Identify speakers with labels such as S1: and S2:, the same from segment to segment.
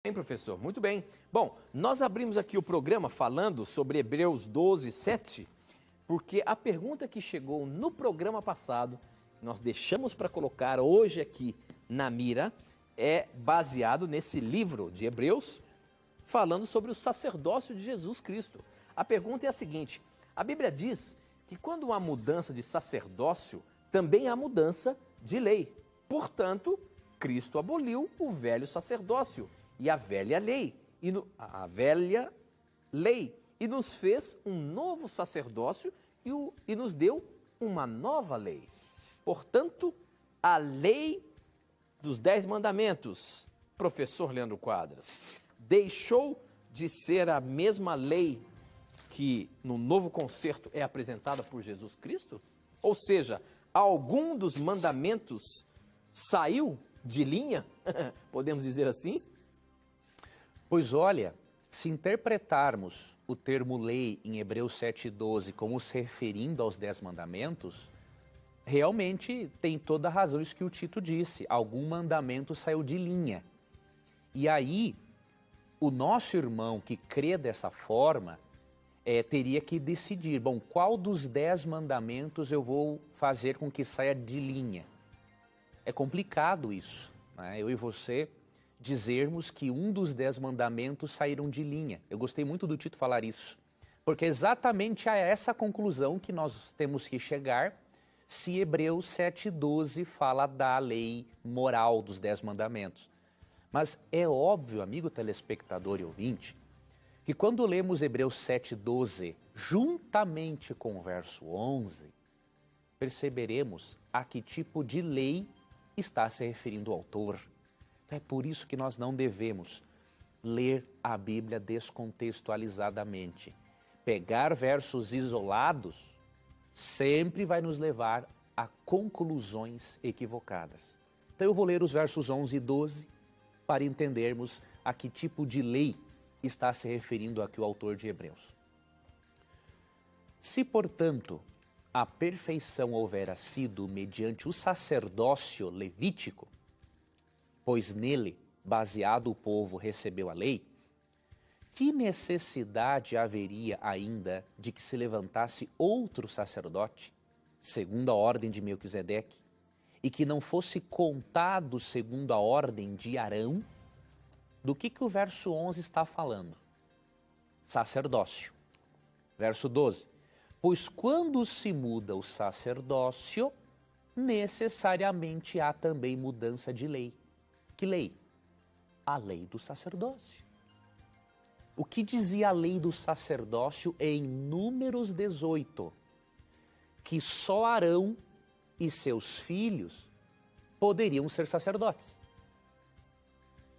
S1: Bem, professor, muito bem. Bom, nós abrimos aqui o programa falando sobre Hebreus 12, 7, porque a pergunta que chegou no programa passado, nós deixamos para colocar hoje aqui na mira, é baseado nesse livro de Hebreus, falando sobre o sacerdócio de Jesus Cristo. A pergunta é a seguinte: a Bíblia diz que quando há mudança de sacerdócio, também há mudança de lei. Portanto, Cristo aboliu o velho sacerdócio e a velha lei, e nos fez um novo sacerdócio e nos deu uma nova lei. Portanto, a lei dos 10 mandamentos, professor Leandro Quadras, deixou de ser a mesma lei que no novo concerto é apresentada por Jesus Cristo? Ou seja, algum dos mandamentos saiu de linha, podemos dizer assim?
S2: Pois olha, se interpretarmos o termo lei em Hebreus 7,12 como se referindo aos 10 mandamentos, realmente tem toda a razão isso que o Tito disse, algum mandamento saiu de linha. E aí, o nosso irmão que crê dessa forma, teria que decidir, bom, qual dos 10 mandamentos eu vou fazer com que saia de linha? É complicado isso, né? Eu e você dizermos que um dos 10 mandamentos saíram de linha. Eu gostei muito do Tito falar isso, porque é exatamente a essa conclusão que nós temos que chegar se Hebreus 7,12 fala da lei moral dos 10 mandamentos. Mas é óbvio, amigo telespectador e ouvinte, que quando lemos Hebreus 7,12 juntamente com o verso 11, perceberemos a que tipo de lei está se referindo o autor. É por isso que nós não devemos ler a Bíblia descontextualizadamente. Pegar versos isolados sempre vai nos levar a conclusões equivocadas. Então eu vou ler os versos 11 e 12 para entendermos a que tipo de lei está se referindo aqui o autor de Hebreus. Se, portanto, a perfeição houvera sido mediante o sacerdócio levítico, pois nele, baseado o povo recebeu a lei, que necessidade haveria ainda de que se levantasse outro sacerdote, segundo a ordem de Melquisedeque, e que não fosse contado segundo a ordem de Arão? Do que o verso 11 está falando? Sacerdócio. Verso 12. Pois quando se muda o sacerdócio, necessariamente há também mudança de lei. Que lei? A lei do sacerdócio. O que dizia a lei do sacerdócio em Números 18? Que só Arão e seus filhos poderiam ser sacerdotes.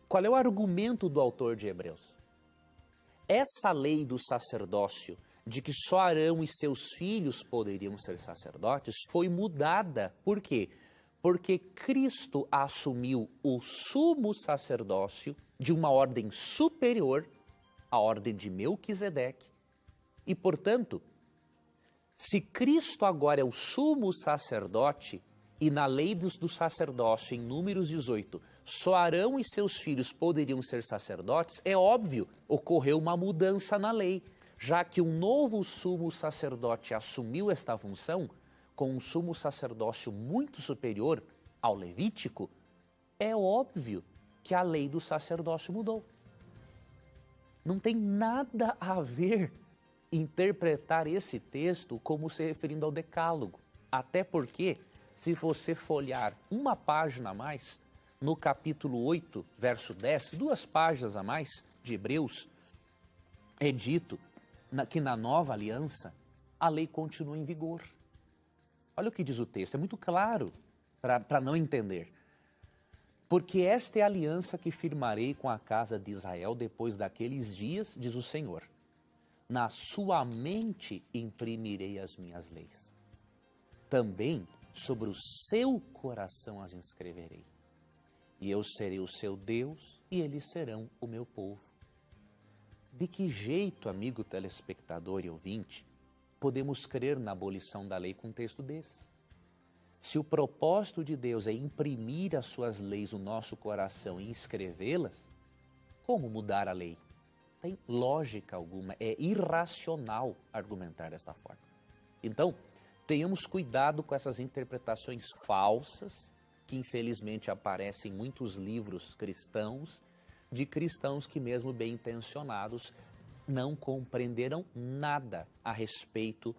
S2: Qual é o argumento do autor de Hebreus? Essa lei do sacerdócio, de que só Arão e seus filhos poderiam ser sacerdotes, foi mudada. Por quê? Porque Cristo assumiu o sumo sacerdócio de uma ordem superior, a ordem de Melquisedeque, e, portanto, se Cristo agora é o sumo sacerdote, e na lei do sacerdócio, em Números 18, só Arão e seus filhos poderiam ser sacerdotes, é óbvio, ocorreu uma mudança na lei, já que um novo sumo sacerdote assumiu esta função, com um sumo sacerdócio muito superior ao levítico, é óbvio que a lei do sacerdócio mudou. Não tem nada a ver interpretar esse texto como se referindo ao decálogo, até porque, se você folhear uma página a mais, no capítulo 8, verso 10, 2 páginas a mais de Hebreus, é dito que na nova aliança a lei continua em vigor. Olha o que diz o texto, é muito claro para não entender. Porque esta é a aliança que firmarei com a casa de Israel depois daqueles dias, diz o Senhor. Na sua mente imprimirei as minhas leis. Também sobre o seu coração as inscreverei. E eu serei o seu Deus e eles serão o meu povo. De que jeito, amigo telespectador e ouvinte, podemos crer na abolição da lei com um texto desse? Se o propósito de Deus é imprimir as suas leis no nosso coração e escrevê-las, Como mudar a lei? Tem lógica alguma, é irracional argumentar desta forma. Então, tenhamos cuidado com essas interpretações falsas que infelizmente aparecem em muitos livros cristãos, de cristãos que mesmo bem intencionados não compreenderam nada a respeito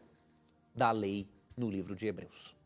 S2: da lei no livro de Hebreus.